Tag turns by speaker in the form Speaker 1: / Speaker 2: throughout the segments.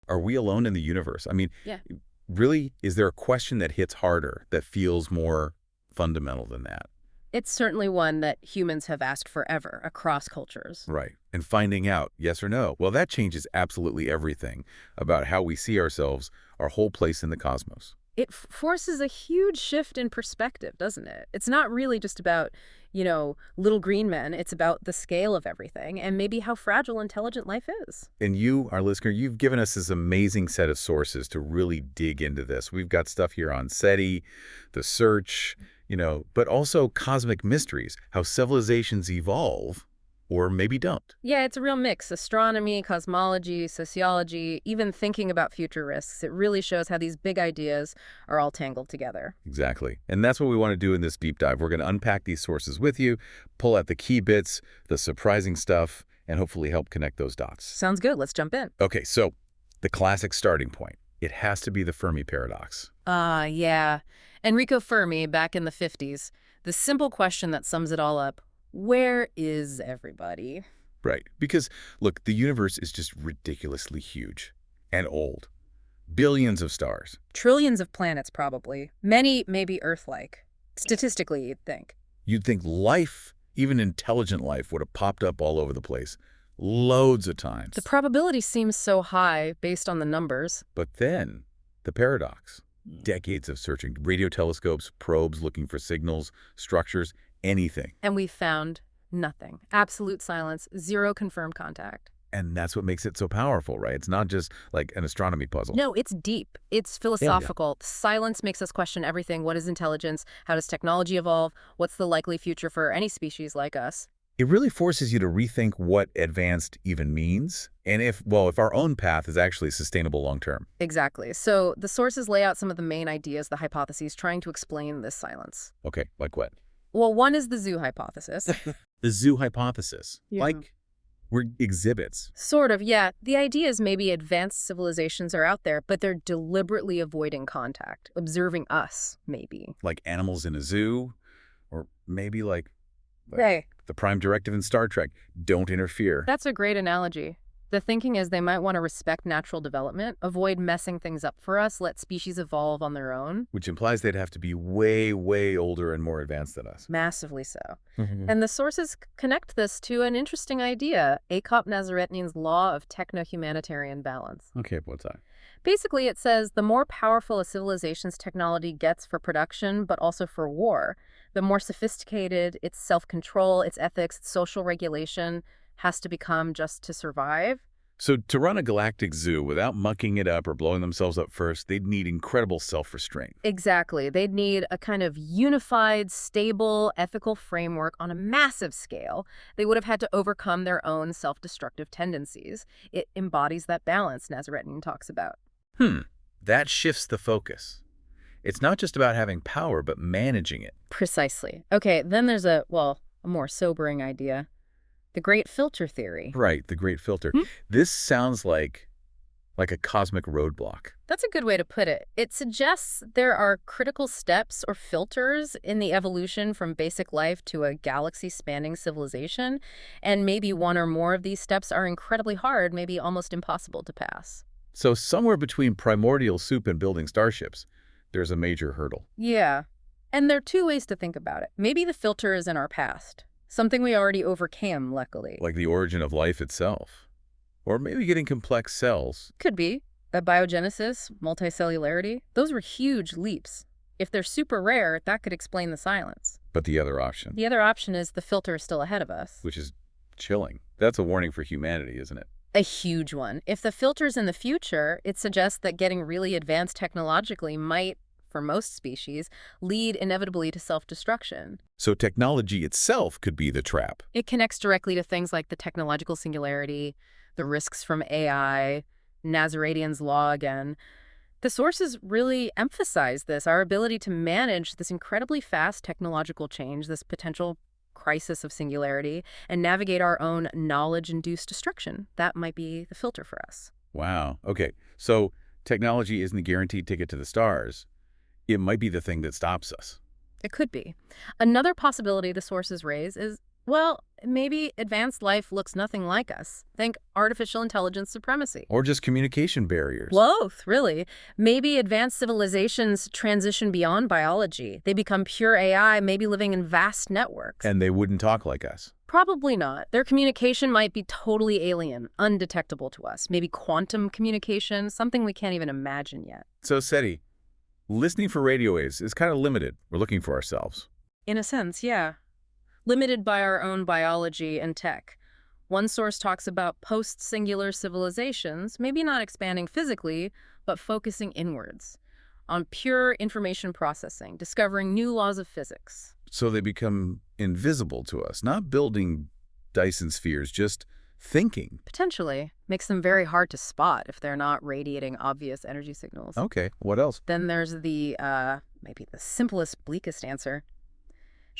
Speaker 1: Are we alone in the universe? I mean,
Speaker 2: Yeah.
Speaker 1: really, is there a question that hits harder, that feels more fundamental than that?
Speaker 2: It's certainly one that humans have asked forever across cultures.
Speaker 1: Right. And finding out, yes or no, well, that changes absolutely everything about how we see ourselves, our whole place in the cosmos.
Speaker 2: It forces a huge shift in perspective, doesn't it? It's not really just about, little green men. It's about the scale of everything and maybe how fragile intelligent life is.
Speaker 1: And you, our listener, you've given us this amazing set of sources to really dig into this. We've got stuff here on SETI, the search, but also cosmic mysteries, how civilizations evolve or maybe don't.
Speaker 2: Yeah, it's a real mix. Astronomy, cosmology, sociology, even thinking about future risks. It really shows how these big ideas are all tangled together.
Speaker 1: Exactly. And that's what we want to do in this deep dive. We're going to unpack these sources with you, pull out the key bits, the surprising stuff, and hopefully help connect those dots.
Speaker 2: Sounds good. Let's jump in.
Speaker 1: Okay, so the classic starting point. It has to be the Fermi Paradox.
Speaker 2: Yeah. Enrico Fermi, back in the 50s. The simple question that sums it all up: where is everybody?
Speaker 1: Right. Because, look, the universe is just ridiculously huge and old. Billions of stars.
Speaker 2: Trillions of planets, probably. Many maybe Earth-like. Statistically, you'd think.
Speaker 1: You'd think life, even intelligent life, would have popped up all over the place. Loads of times.
Speaker 2: The probability seems so high based on the numbers.
Speaker 1: But then, the paradox. Decades of searching. Radio telescopes, probes looking for signals, structures, anything.
Speaker 2: And we found nothing. Absolute silence, zero confirmed contact.
Speaker 1: And that's what makes it so powerful, right? It's not just like an astronomy puzzle.
Speaker 2: No, it's deep. It's philosophical. Silence makes us question everything. What is intelligence? How does technology evolve? What's the likely future for any species like us?
Speaker 1: It really forces you to rethink what advanced even means, and if our own path is actually sustainable long-term.
Speaker 2: Exactly. So the sources lay out some of the main ideas, the hypotheses, trying to explain this silence.
Speaker 1: Okay, like what?
Speaker 2: Well, one is the zoo hypothesis.
Speaker 1: The zoo hypothesis.
Speaker 2: Yeah.
Speaker 1: Like we're exhibits.
Speaker 2: Sort of, yeah. The idea is maybe advanced civilizations are out there, but they're deliberately avoiding contact, observing us, maybe.
Speaker 1: Like animals in a zoo, or maybe like
Speaker 2: Hey,
Speaker 1: the prime directive in Star Trek, don't interfere.
Speaker 2: that's a great analogy. The thinking is they might want to respect natural development, avoid messing things up for us, let species evolve on their own.
Speaker 1: Which implies they'd have to be way, way older and more advanced than us.
Speaker 2: Massively so. And the sources connect this to an interesting idea, Akop Nazaretnyan's law of techno-humanitarian balance.
Speaker 1: Okay, what's that?
Speaker 2: Basically, it says the more powerful a civilization's technology gets for production, but also for war, the more sophisticated its self-control, its ethics, its social regulation has to become just to survive.
Speaker 1: So to run a galactic zoo without mucking it up or blowing themselves up first, they'd need incredible self-restraint.
Speaker 2: Exactly. They'd need a kind of unified, stable, ethical framework on a massive scale. They would have had to overcome their own self-destructive tendencies. It embodies that balance Nazaretnyan talks about.
Speaker 1: That shifts the focus. It's not just about having power, but managing it.
Speaker 2: Precisely. Okay, then there's a more sobering idea. The Great Filter Theory.
Speaker 1: Right, the great filter. This sounds like a cosmic roadblock.
Speaker 2: That's a good way to put it. It suggests there are critical steps or filters in the evolution from basic life to a galaxy-spanning civilization, and maybe one or more of these steps are incredibly hard, maybe almost impossible to pass.
Speaker 1: So somewhere between primordial soup and building starships, there's a major hurdle.
Speaker 2: Yeah. And there are two ways to think about it. Maybe the filter is in our past, something we already overcame, luckily.
Speaker 1: Like the origin of life itself. Or maybe getting complex cells.
Speaker 2: Could be. That biogenesis, multicellularity, those were huge leaps. If they're super rare, that could explain the silence.
Speaker 1: But the other option,
Speaker 2: The other option is the filter is still ahead of us.
Speaker 1: which is chilling. That's a warning for humanity, isn't it?
Speaker 2: A huge one. If the filter's in the future, it suggests that getting really advanced technologically might, for most species, lead inevitably to self-destruction.
Speaker 1: So technology itself could be the trap.
Speaker 2: It connects directly to things like the technological singularity, the risks from AI, Nazaretnyan's law again. The sources really emphasize this, our ability to manage this incredibly fast technological change, this potential crisis of singularity, and navigate our own knowledge-induced destruction. That might be the filter for us.
Speaker 1: Wow. Okay, so technology isn't a guaranteed ticket to the stars. It might be the thing that stops us.
Speaker 2: It could be. Another possibility the sources raise is Well, maybe advanced life looks nothing like us. Think artificial intelligence supremacy.
Speaker 1: Or just communication barriers.
Speaker 2: Both, really. Maybe advanced civilizations transition beyond biology. They become pure AI, maybe living in vast networks.
Speaker 1: And they wouldn't talk like us.
Speaker 2: Probably not. Their communication might be totally alien, undetectable to us. Maybe quantum communication, something we can't even imagine yet.
Speaker 1: So, SETI, listening for radio waves is kind of limited. We're looking for ourselves.
Speaker 2: In a sense, yeah. Limited by our own biology and tech. One source talks about post-singular civilizations, maybe not expanding physically, but focusing inwards, on pure information processing, discovering new laws of physics.
Speaker 1: So they become invisible to us, not building Dyson spheres, just thinking.
Speaker 2: Potentially. Makes them very hard to spot if they're not radiating obvious energy signals.
Speaker 1: Okay, what else?
Speaker 2: Then there's the, maybe the simplest, bleakest answer.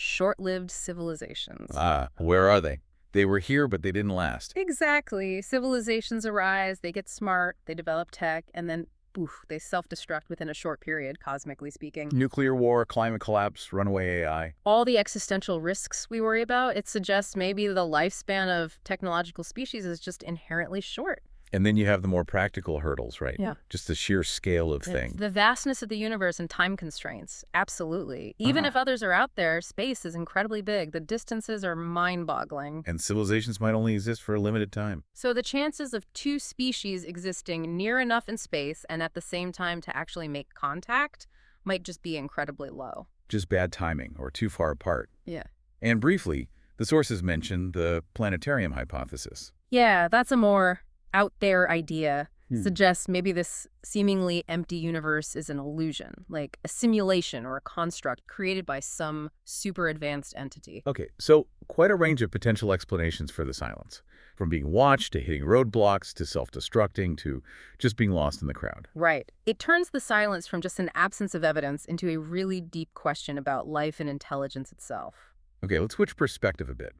Speaker 2: Short-lived civilizations.
Speaker 1: Where are they? They were here, but they didn't last.
Speaker 2: Exactly. Civilizations arise, they get smart, they develop tech, and then, poof, they self-destruct within a short period, cosmically speaking.
Speaker 1: Nuclear war, climate collapse, runaway AI.
Speaker 2: All the existential risks we worry about, it suggests maybe the lifespan of technological species is just inherently short.
Speaker 1: And then you have the more practical hurdles, right?
Speaker 2: Yeah.
Speaker 1: Just the sheer scale of things.
Speaker 2: The vastness of the universe and time constraints. Absolutely. Even if others are out there, space is incredibly big. The distances are mind-boggling.
Speaker 1: And civilizations might only exist for a limited time.
Speaker 2: So the chances of two species existing near enough in space and at the same time to actually make contact might just be incredibly low.
Speaker 1: Just bad timing or too far apart.
Speaker 2: Yeah.
Speaker 1: And briefly, the sources mentioned the planetarium hypothesis.
Speaker 2: Yeah, that's a more out there idea. Suggests maybe this seemingly empty universe is an illusion, like a simulation or a construct created by some super advanced entity.
Speaker 1: Okay, so quite a range of potential explanations for the silence. From being watched to hitting roadblocks to self-destructing to just being lost in the crowd.
Speaker 2: Right. It turns the silence from just an absence of evidence into a really deep question about life and intelligence itself.
Speaker 1: Okay, let's switch perspective a bit.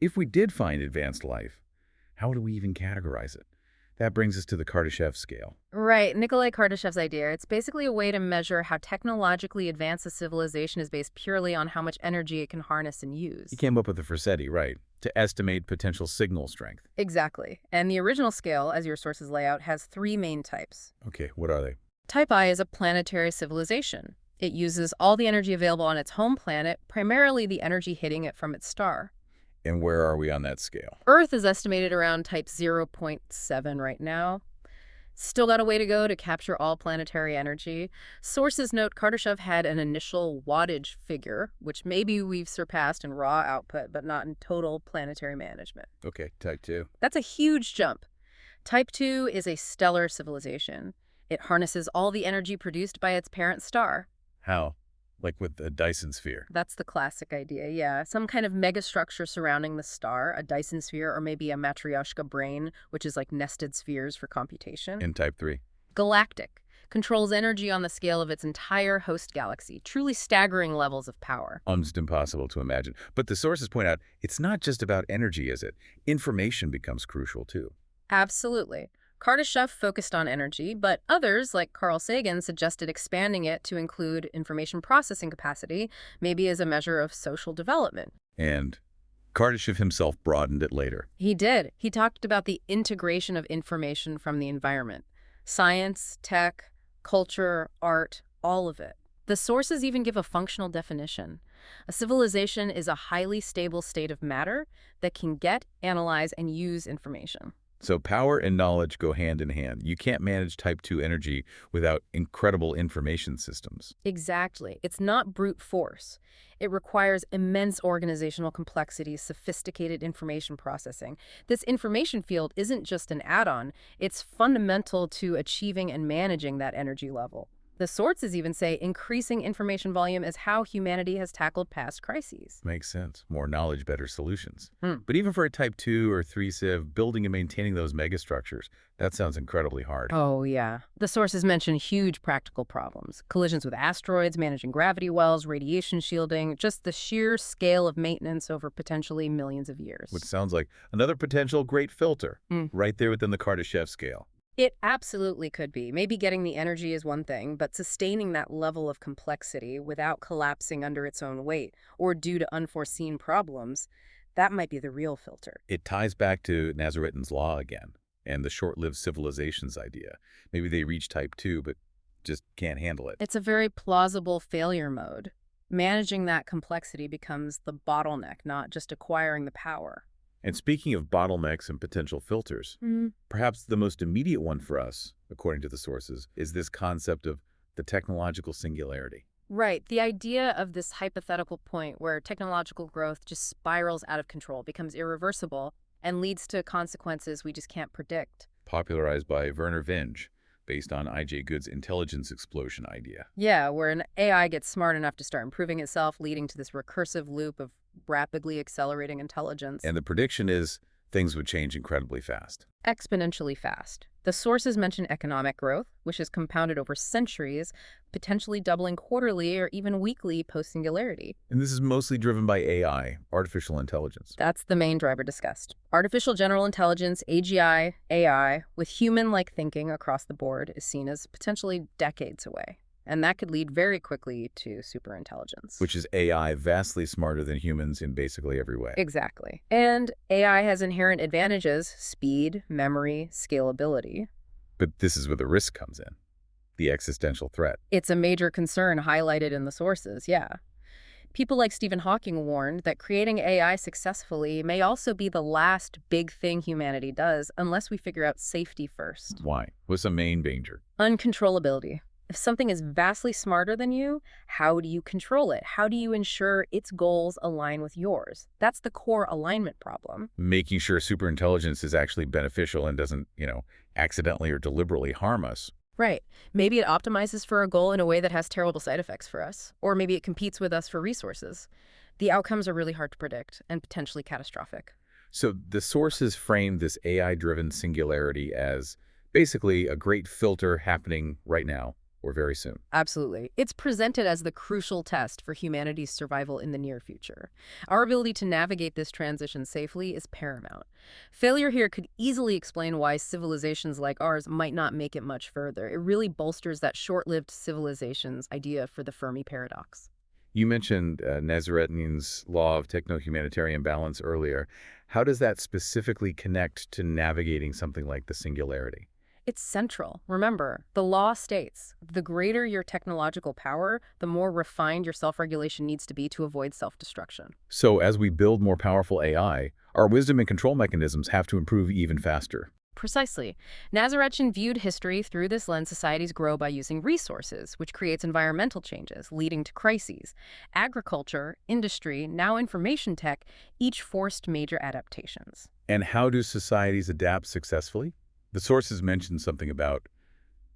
Speaker 1: If we did find advanced life, how do we even categorize it? That brings us to the Kardashev scale.
Speaker 2: Right, Nikolai Kardashev's idea. It's basically a way to measure how technologically advanced a civilization is based purely on how much energy it can harness and use.
Speaker 1: He came up with the Forseti, right, to estimate potential signal strength.
Speaker 2: Exactly. And the original scale, as your sources lay out, has three main types.
Speaker 1: Okay, what are they?
Speaker 2: Type I is a planetary civilization. It uses all the energy available on its home planet, primarily the energy hitting it from its star.
Speaker 1: And where are we on that scale?
Speaker 2: Earth is estimated around type 0.7 right now. Still got a way to go to capture all planetary energy. Sources note Kardashev had an initial wattage figure, which maybe we've surpassed in raw output, but not in total planetary management.
Speaker 1: Okay, type 2.
Speaker 2: That's a huge jump. Type 2 is a stellar civilization. It harnesses all the energy produced by its parent star.
Speaker 1: How? Like with a Dyson sphere.
Speaker 2: That's the classic idea, yeah. Some kind of megastructure surrounding the star, a Dyson sphere, or maybe a Matryoshka brain, which is like nested spheres for computation.
Speaker 1: In type 3.
Speaker 2: Galactic. Controls energy on the scale of its entire host galaxy. Truly staggering levels of power.
Speaker 1: Almost impossible to imagine. But the sources point out, it's not just about energy, is it? Information becomes crucial, too.
Speaker 2: Absolutely. Kardashev focused on energy, but others, like Carl Sagan, suggested expanding it to include information processing capacity, maybe as a measure of social development.
Speaker 1: And Kardashev himself broadened it later.
Speaker 2: He did. He talked about the integration of information from the environment. Science, tech, culture, art, all of it. The sources even give a functional definition. A civilization is a highly stable state of matter that can get, analyze, and use information.
Speaker 1: So power and knowledge go hand in hand. You can't manage type 2 energy without incredible information systems.
Speaker 2: Exactly. It's not brute force. It requires immense organizational complexity, sophisticated information processing. This information field isn't just an add-on. It's fundamental to achieving and managing that energy level. The sources even say increasing information volume is how humanity has tackled past crises.
Speaker 1: Makes sense. More knowledge, better solutions. But even for a type 2 or 3 civ, building and maintaining those megastructures, that sounds incredibly hard.
Speaker 2: Oh, yeah. The sources mention huge practical problems. Collisions with asteroids, managing gravity wells, radiation shielding, just the sheer scale of maintenance over potentially millions of years.
Speaker 1: Which sounds like another potential great filter, right there within the Kardashev scale.
Speaker 2: It absolutely could be. Maybe getting the energy is one thing, but sustaining that level of complexity without collapsing under its own weight or due to unforeseen problems, that might be the real filter.
Speaker 1: It ties back to Nazaritan's law again and the short-lived civilizations idea. Maybe they reach type 2, but just can't handle it.
Speaker 2: It's a very plausible failure mode. Managing that complexity becomes the bottleneck, not just acquiring the power.
Speaker 1: And speaking of bottlenecks and potential filters, perhaps the most immediate one for us, according to the sources, is this concept of the technological singularity.
Speaker 2: Right. The idea of this hypothetical point where technological growth just spirals out of control, becomes irreversible, and leads to consequences we just can't predict.
Speaker 1: Popularized by Werner Vinge, based on I.J. Good's intelligence explosion idea.
Speaker 2: Yeah, where an AI gets smart enough to start improving itself, leading to this recursive loop of rapidly accelerating intelligence.
Speaker 1: And the prediction is things would change incredibly fast.
Speaker 2: Exponentially fast. The sources mention economic growth, which is compounded over centuries, potentially doubling quarterly or even weekly post-singularity.
Speaker 1: And this is mostly driven by AI, artificial intelligence.
Speaker 2: That's the main driver discussed. Artificial general intelligence, AGI, AI, with human-like thinking across the board is seen as potentially decades away. And that could lead very quickly to superintelligence.
Speaker 1: Which is AI vastly smarter than humans in basically every way.
Speaker 2: Exactly. And AI has inherent advantages: speed, memory, scalability.
Speaker 1: But this is where the risk comes in, the existential threat.
Speaker 2: It's a major concern highlighted in the sources, yeah. People like Stephen Hawking warned that creating AI successfully may also be the last big thing humanity does unless we figure out safety first.
Speaker 1: Why? What's the main danger?
Speaker 2: Uncontrollability. If something is vastly smarter than you, how do you control it? How do you ensure its goals align with yours? That's the core alignment problem.
Speaker 1: Making sure superintelligence is actually beneficial and doesn't, accidentally or deliberately harm us.
Speaker 2: Right. Maybe it optimizes for a goal in a way that has terrible side effects for us. Or maybe it competes with us for resources. The outcomes are really hard to predict and potentially catastrophic.
Speaker 1: So the sources frame this AI-driven singularity as basically a great filter happening right now or very soon.
Speaker 2: Absolutely. It's presented as the crucial test for humanity's survival in the near future. Our ability to navigate this transition safely is paramount. Failure here could easily explain why civilizations like ours might not make it much further. It really bolsters that short-lived civilizations idea for the Fermi Paradox.
Speaker 1: You mentioned Nazaritan's law of techno-humanitarian balance earlier. How does that specifically connect to navigating something like the singularity?
Speaker 2: It's central. Remember, the law states, the greater your technological power, the more refined your self-regulation needs to be to avoid self-destruction.
Speaker 1: So as we build more powerful AI, our wisdom and control mechanisms have to improve even faster.
Speaker 2: Precisely. Nazaritan viewed history through this lens. Societies grow by using resources, which creates environmental changes, leading to crises. Agriculture, industry, now information tech, each forced major adaptations.
Speaker 1: And how do societies adapt successfully? The sources mention something about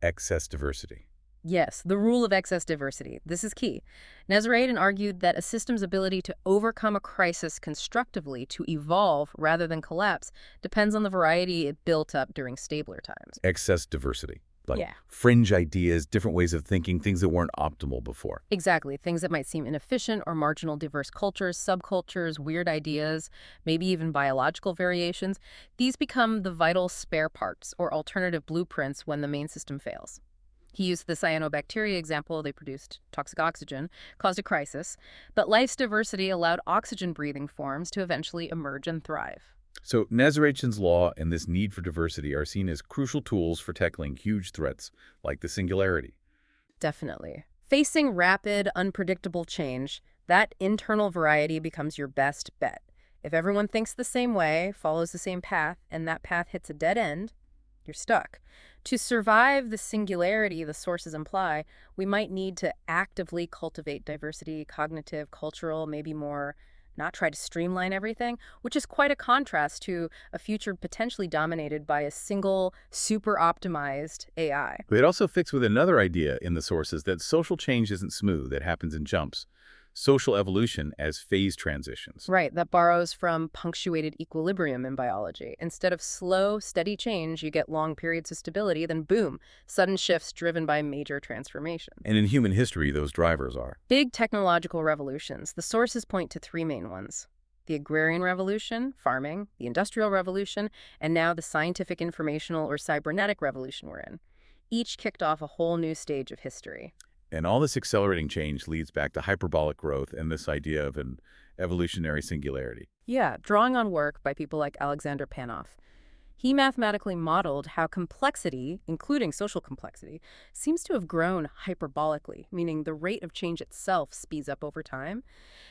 Speaker 1: excess diversity.
Speaker 2: Yes, the rule of excess diversity. This is key. Nazaritan argued that a system's ability to overcome a crisis constructively, to evolve rather than collapse, depends on the variety it built up during stabler times.
Speaker 1: Excess diversity. Like
Speaker 2: Yeah.
Speaker 1: fringe ideas, different ways of thinking, things that weren't optimal before.
Speaker 2: Exactly. Things that might seem inefficient or marginal, diverse cultures, subcultures, weird ideas, maybe even biological variations. These become the vital spare parts or alternative blueprints when the main system fails. He used the cyanobacteria example. They produced toxic oxygen, caused a crisis, but life's diversity allowed oxygen-breathing forms to eventually emerge and thrive.
Speaker 1: So Nazaritan's law and this need for diversity are seen as crucial tools for tackling huge threats like the singularity.
Speaker 2: Definitely. Facing rapid, unpredictable change, that internal variety becomes your best bet. If everyone thinks the same way, follows the same path, and that path hits a dead end, you're stuck. To survive the singularity the sources imply, we might need to actively cultivate diversity, cognitive, cultural, maybe more, not try to streamline everything, which is quite a contrast to a future potentially dominated by a single, super optimized AI.
Speaker 1: It also fits with another idea in the sources that social change isn't smooth, it happens in jumps. Social evolution as phase transitions.
Speaker 2: Right, that borrows from punctuated equilibrium in biology. Instead of slow, steady change, you get long periods of stability, then boom, sudden shifts driven by major transformation.
Speaker 1: And in human history, those drivers are
Speaker 2: Big technological revolutions. The sources point to three main ones. The agrarian revolution, farming, the industrial revolution, and now the scientific informational or cybernetic revolution we're in. Each kicked off a whole new stage of history.
Speaker 1: And all this accelerating change leads back to hyperbolic growth and this idea of an evolutionary singularity.
Speaker 2: Yeah, drawing on work by people like Alexander Panoff. He mathematically modeled how complexity, including social complexity, seems to have grown hyperbolically, meaning the rate of change itself speeds up over time.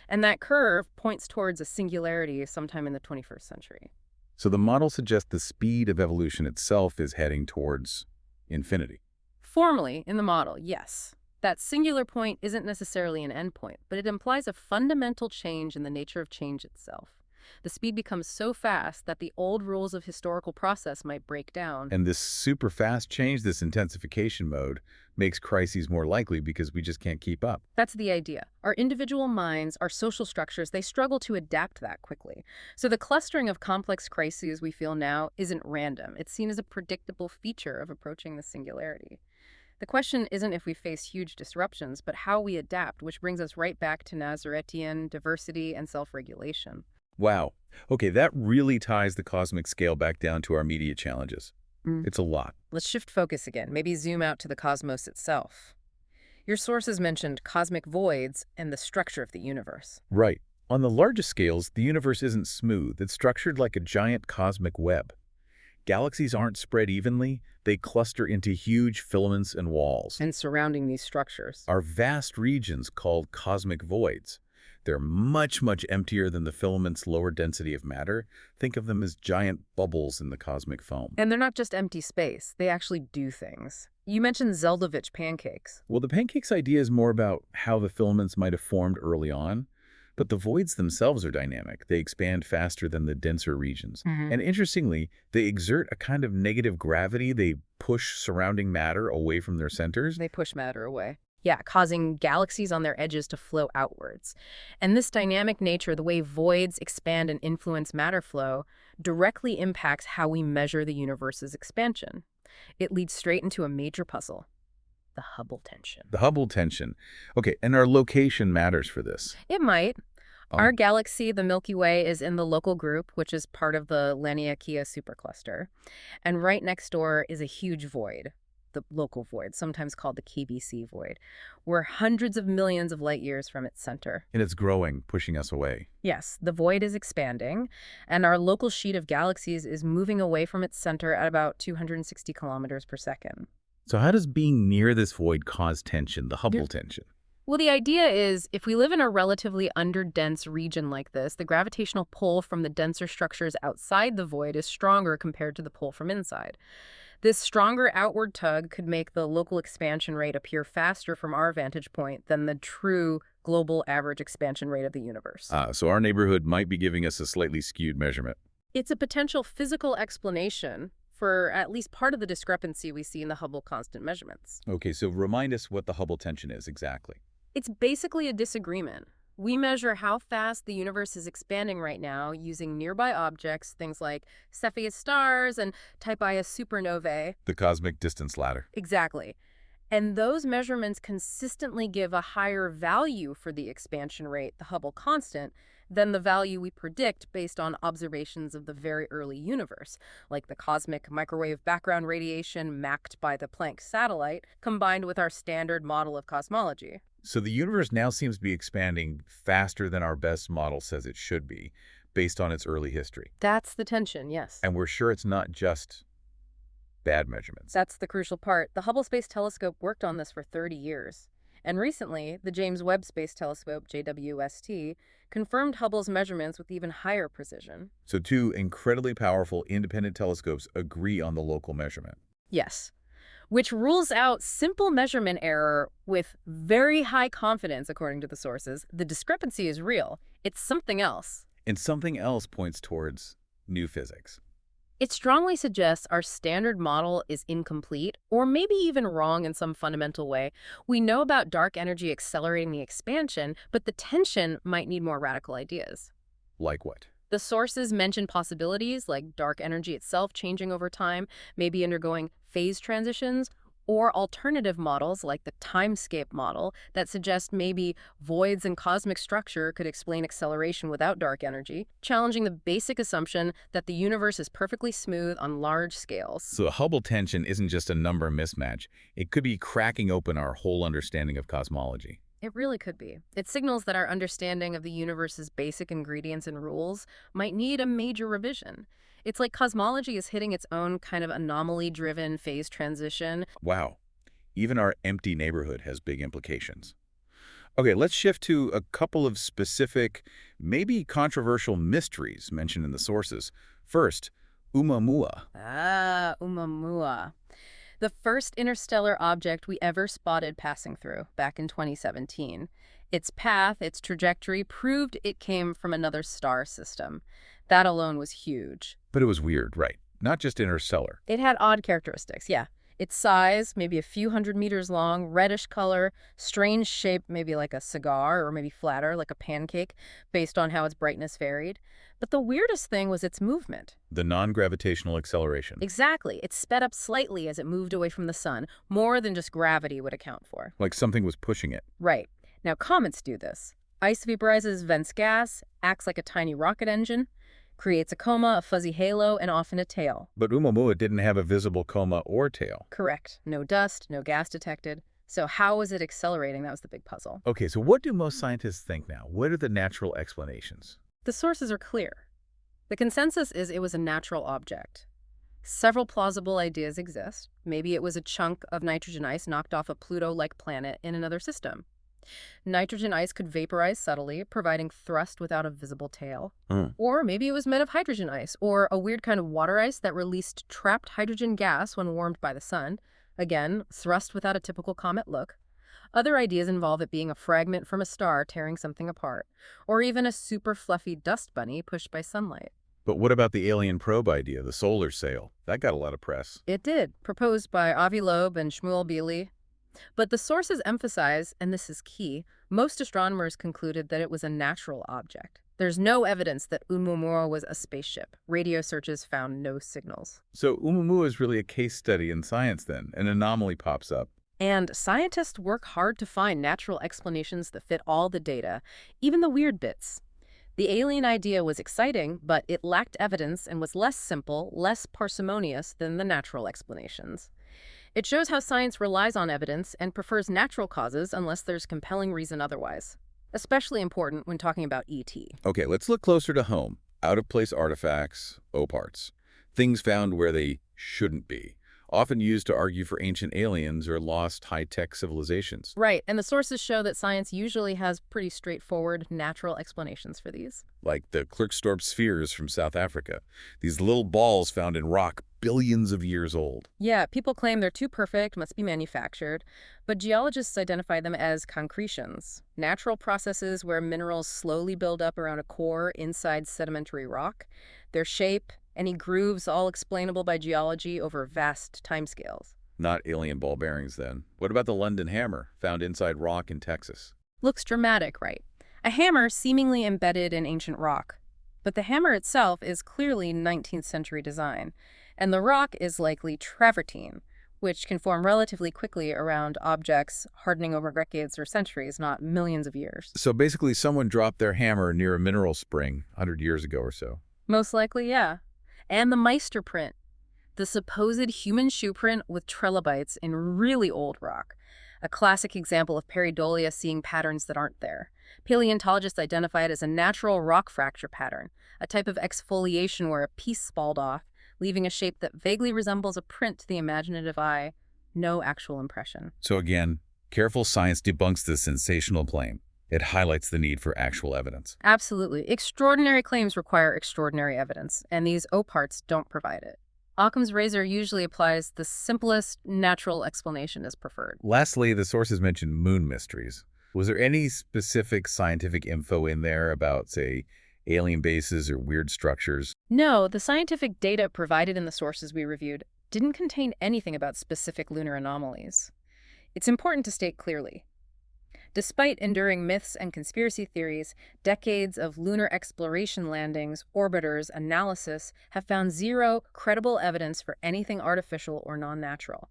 Speaker 2: And that curve points towards a singularity sometime in the 21st century.
Speaker 1: So the model suggests the speed of evolution itself is heading towards infinity.
Speaker 2: Formally, in the model, yes. That singular point isn't necessarily an endpoint, but it implies a fundamental change in the nature of change itself. The speed becomes so fast that the old rules of historical process might break down.
Speaker 1: And this super fast change, this intensification mode, makes crises more likely because we just can't keep up.
Speaker 2: That's the idea. Our individual minds, our social structures, they struggle to adapt that quickly. So the clustering of complex crises we feel now isn't random. It's seen as a predictable feature of approaching the singularity. The question isn't if we face huge disruptions, but how we adapt, which brings us right back to Nazaretian diversity and self-regulation.
Speaker 1: Wow. Okay, that really ties the cosmic scale back down to our immediate challenges. It's a lot.
Speaker 2: Let's shift focus again, maybe zoom out to the cosmos itself. Your sources mentioned cosmic voids and the structure of the universe.
Speaker 1: Right. On the largest scales, the universe isn't smooth. It's structured like a giant cosmic web. Galaxies aren't spread evenly. They cluster into huge filaments and walls.
Speaker 2: And surrounding these structures
Speaker 1: Are vast regions called cosmic voids. They're much, much emptier than the filament's lower density of matter. Think of them as giant bubbles in the cosmic foam.
Speaker 2: And they're not just empty space, they actually do things. You mentioned Zeldovich pancakes.
Speaker 1: Well, the pancakes idea is more about how the filaments might have formed early on, but the voids themselves are dynamic. They expand faster than the denser regions. And interestingly, they exert a kind of negative gravity. They push surrounding matter away from their centers.
Speaker 2: They push matter away. Yeah, causing galaxies on their edges to flow outwards. And this dynamic nature, the way voids expand and influence matter flow, directly impacts how we measure the universe's expansion. It leads straight into a major puzzle, the Hubble tension.
Speaker 1: The Hubble tension. Okay, and our location matters for this.
Speaker 2: It might. Our galaxy, the Milky Way, is in the local group, which is part of the Laniakea supercluster. And right next door is a huge void, the local void, sometimes called the KBC void. We're hundreds of millions of light years from its center.
Speaker 1: And it's growing, pushing us away.
Speaker 2: Yes, the void is expanding, and our local sheet of galaxies is moving away from its center at about 260 kilometers per second.
Speaker 1: So how does being near this void cause tension, the Hubble tension?
Speaker 2: Well, the idea is if we live in a relatively underdense region like this, the gravitational pull from the denser structures outside the void is stronger compared to the pull from inside. This stronger outward tug could make the local expansion rate appear faster from our vantage point than the true global average expansion rate of the universe.
Speaker 1: So our neighborhood might be giving us a slightly skewed measurement.
Speaker 2: It's a potential physical explanation for at least part of the discrepancy we see in the Hubble constant measurements.
Speaker 1: Okay, so remind us what the Hubble tension is exactly.
Speaker 2: It's basically a disagreement. We measure how fast the universe is expanding right now using nearby objects, things like Cepheus stars and Type Ia supernovae.
Speaker 1: The cosmic distance ladder.
Speaker 2: Exactly. And those measurements consistently give a higher value for the expansion rate, the Hubble constant, than the value we predict based on observations of the very early universe, like the cosmic microwave background radiation mapped by the Planck satellite, combined with our standard model of cosmology.
Speaker 1: So the universe now seems to be expanding faster than our best model says it should be, based on its early history.
Speaker 2: That's the tension, yes.
Speaker 1: And we're sure it's not just bad measurements.
Speaker 2: That's the crucial part. The Hubble Space Telescope worked on this for 30 years. And recently, the James Webb Space Telescope, JWST, confirmed Hubble's measurements with even higher precision.
Speaker 1: So two incredibly powerful independent telescopes agree on the local measurement.
Speaker 2: Yes. Which rules out simple measurement error with very high confidence, according to the sources. The discrepancy is real. It's something else.
Speaker 1: And something else points towards new physics.
Speaker 2: It strongly suggests our standard model is incomplete, or maybe even wrong in some fundamental way. We know about dark energy accelerating the expansion, but the tension might need more radical ideas.
Speaker 1: Like what?
Speaker 2: The sources mention possibilities like dark energy itself changing over time, maybe undergoing phase transitions, Or alternative models like the timescape model that suggest maybe voids in cosmic structure could explain acceleration without dark energy, challenging the basic assumption that the universe is perfectly smooth on large scales.
Speaker 1: So Hubble tension isn't just a number mismatch. It could be cracking open our whole understanding of cosmology.
Speaker 2: It really could be. It signals that our understanding of the universe's basic ingredients and rules might need a major revision. It's like cosmology is hitting its own kind of anomaly-driven phase transition.
Speaker 1: Wow. Even our empty neighborhood has big implications. Okay, let's shift to a couple of specific, maybe controversial mysteries mentioned in the sources. First, Oumuamua.
Speaker 2: Oumuamua. The first interstellar object we ever spotted passing through, back in 2017. Its path, its trajectory, proved it came from another star system. That alone was huge.
Speaker 1: But it was weird, right? Not just interstellar.
Speaker 2: It had odd characteristics, yeah. Its size, maybe a few hundred meters long, reddish color, strange shape, maybe like a cigar, or maybe flatter, like a pancake, based on how its brightness varied. But the weirdest thing was its movement.
Speaker 1: The non-gravitational acceleration.
Speaker 2: Exactly. It sped up slightly as it moved away from the sun, more than just gravity would account for.
Speaker 1: Like something was pushing it.
Speaker 2: Right. Now, comets do this. Ice vaporizes, vents gas, acts like a tiny rocket engine, creates a coma, a fuzzy halo, and often a tail.
Speaker 1: But Oumuamua didn't have a visible coma or tail.
Speaker 2: Correct. No dust, no gas detected. So how was it accelerating? That was the big puzzle.
Speaker 1: Okay, so what do most scientists think now? What are the natural explanations?
Speaker 2: The sources are clear. The consensus is it was a natural object. Several plausible ideas exist. Maybe it was a chunk of nitrogen ice knocked off a Pluto-like planet in another system. Nitrogen ice could vaporize subtly, providing thrust without a visible tail. Or maybe it was made of hydrogen ice, or a weird kind of water ice that released trapped hydrogen gas when warmed by the sun. Again, thrust without a typical comet look. Other ideas involve it being a fragment from a star tearing something apart, or even a super fluffy dust bunny pushed by sunlight.
Speaker 1: But what about the alien probe idea, the solar sail? That got a lot of press.
Speaker 2: It did, proposed by Avi Loeb and Shmuel Beely. But the sources emphasize, and this is key, most astronomers concluded that it was a natural object. There's no evidence that Oumuamua was a spaceship. Radio searches found no signals.
Speaker 1: So Oumuamua is really a case study in science then. An anomaly pops up.
Speaker 2: And scientists work hard to find natural explanations that fit all the data, even the weird bits. The alien idea was exciting, but it lacked evidence and was less simple, less parsimonious than the natural explanations. It shows how science relies on evidence and prefers natural causes unless there's compelling reason otherwise. Especially important when talking about ET.
Speaker 1: Okay, let's look closer to home. Out-of-place artifacts, OPARTs. Things found where they shouldn't be. Often used to argue for ancient aliens or lost high-tech civilizations.
Speaker 2: Right, and the sources show that science usually has pretty straightforward, natural explanations for these.
Speaker 1: Like the Klerksdorp spheres from South Africa. These little balls found in rock billions of years old.
Speaker 2: Yeah, people claim they're too perfect, must be manufactured, but geologists identify them as concretions, natural processes where minerals slowly build up around a core inside sedimentary rock. Their shape, any grooves, all explainable by geology over vast timescales.
Speaker 1: Not alien ball bearings, then. What about the London hammer, found inside rock in Texas?
Speaker 2: Looks dramatic, right? A hammer seemingly embedded in ancient rock. But the hammer itself is clearly 19th century design, and the rock is likely travertine, which can form relatively quickly around objects, hardening over decades or centuries, not millions of years.
Speaker 1: So basically someone dropped their hammer near a mineral spring 100 years ago or so.
Speaker 2: Most likely, yeah. And the Meister print, the supposed human shoe print with trilobites in really old rock, a classic example of pareidolia seeing patterns that aren't there. Paleontologists identify it as a natural rock fracture pattern, a type of exfoliation where a piece spalled off, leaving a shape that vaguely resembles a print to the imaginative eye. No actual impression.
Speaker 1: So again, careful science debunks this sensational claim. It highlights the need for actual evidence.
Speaker 2: Absolutely. Extraordinary claims require extraordinary evidence, and these OPARTs don't provide it. Occam's razor usually applies the simplest natural explanation is preferred.
Speaker 1: Lastly, the sources mentioned moon mysteries. Was there any specific scientific info in there about, say, alien bases or weird structures?
Speaker 2: No, the scientific data provided in the sources we reviewed didn't contain anything about specific lunar anomalies. It's important to state clearly. Despite enduring myths and conspiracy theories, decades of lunar exploration landings, orbiters, analysis have found zero credible evidence for anything artificial or non-natural.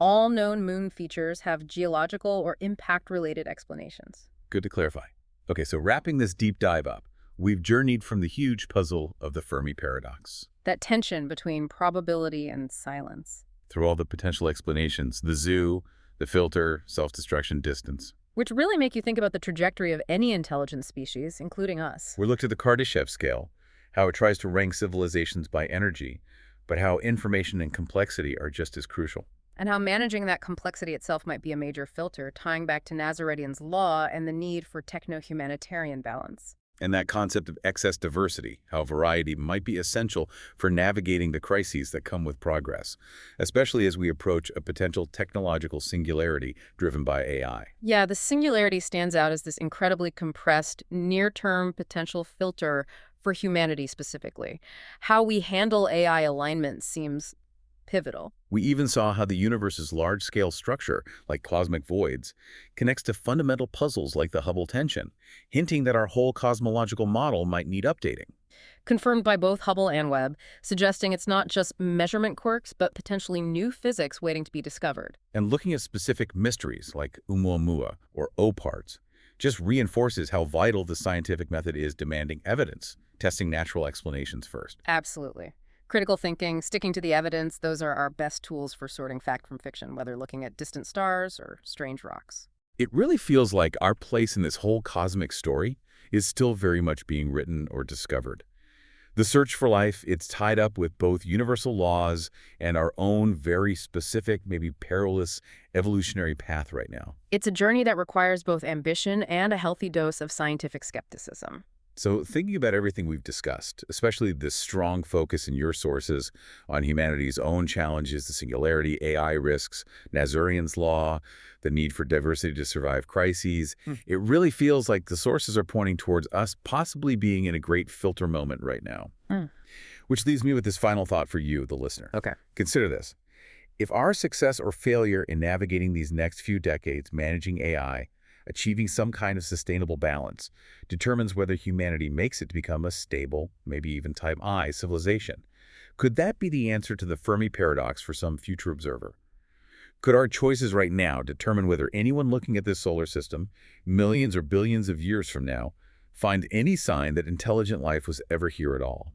Speaker 2: All known moon features have geological or impact-related explanations.
Speaker 1: Good to clarify. Okay, so wrapping this deep dive up, we've journeyed from the huge puzzle of the Fermi Paradox.
Speaker 2: That tension between probability and silence.
Speaker 1: Through all the potential explanations, the zoo, the filter, self-destruction, distance.
Speaker 2: Which really make you think about the trajectory of any intelligent species, including us.
Speaker 1: We looked at the Kardashev scale, how it tries to rank civilizations by energy, but how information and complexity are just as crucial.
Speaker 2: And how managing that complexity itself might be a major filter, tying back to Nazaretian's law and the need for techno-humanitarian balance.
Speaker 1: And that concept of excess diversity, how variety might be essential for navigating the crises that come with progress, especially as we approach a potential technological singularity driven by AI.
Speaker 2: Yeah, the singularity stands out as this incredibly compressed, near-term potential filter for humanity specifically. How we handle AI alignment seems pivotal.
Speaker 1: We even saw how the universe's large-scale structure, like cosmic voids, connects to fundamental puzzles like the Hubble tension, hinting that our whole cosmological model might need updating.
Speaker 2: Confirmed by both Hubble and Webb, suggesting it's not just measurement quirks, but potentially new physics waiting to be discovered.
Speaker 1: And looking at specific mysteries like Oumuamua or O-parts just reinforces how vital the scientific method is demanding evidence, testing natural explanations first.
Speaker 2: Absolutely. Critical thinking, sticking to the evidence, those are our best tools for sorting fact from fiction, whether looking at distant stars or strange rocks.
Speaker 1: It really feels like our place in this whole cosmic story is still very much being written or discovered. The search for life, it's tied up with both universal laws and our own very specific, maybe perilous evolutionary path right now.
Speaker 2: It's a journey that requires both ambition and a healthy dose of scientific skepticism.
Speaker 1: So thinking about everything we've discussed, especially this strong focus in your sources on humanity's own challenges, the singularity, AI risks, Nazarian's law, the need for diversity to survive crises, it really feels like the sources are pointing towards us possibly being in a great filter moment right now. Which leaves me with this final thought for you, the listener.
Speaker 2: Okay.
Speaker 1: Consider this. If our success or failure in navigating these next few decades managing AI, achieving some kind of sustainable balance, determines whether humanity makes it to become a stable, maybe even type I civilization. Could that be the answer to the Fermi paradox for some future observer? Could our choices right now determine whether anyone looking at this solar system, millions or billions of years from now, find any sign that intelligent life was ever here at all?